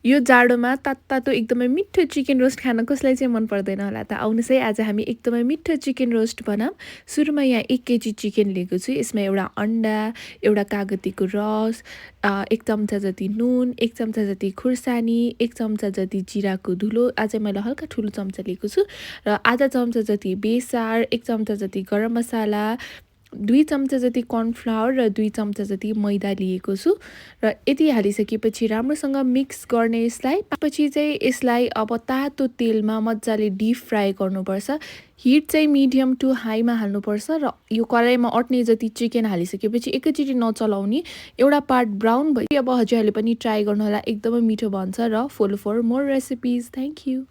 यो जाडोमा तातो एकदमै मिठो चिकन रोस्ट खान कसलाई चाहिँ मन पर्दैन होला त। आउनुहोस् है, आज हामी एकदमै मिठो चिकन रोस्ट बनाऊँ। सुरुमा यहाँ 1 केजी चिकन लिएको छु। यसमा एउटा अन्डा, एउटा कागतीको रस, 1 चम्चा जति नुन, 1 चम्चा जति खुर्सानी, 1 चम्चा जति जिराको धुलो, आज मैले हल्का ठुलो चम्चा लिएको छु, र आधा चम्चा जति बेसार, 1 चम्चा जति गरम मसाला, 2 चम्चा जति कर्नफ्लावर र 2 चम्चा जति मैदा लिएको छु। र यति हालिसकेपछि राम्रोसँग मिक्स गर्ने यसलाई। पछि चाहिँ यसलाई अब तातो तेलमा मजाले डिप फ्राई गर्नुपर्छ। हिट चाहिँ मिडियम टु हाईमा हाल्नुपर्छ र यो कराईमा अट्ने जति चिकन हालिसकेपछि एकैचोटि नचलाउने। एउटा पार्ट ब्राउन भयो अब हजुरहरूले पनि ट्राई गर्नुहोला, एकदमै मिठो बन्छ। र follow for more recipes. Thank you.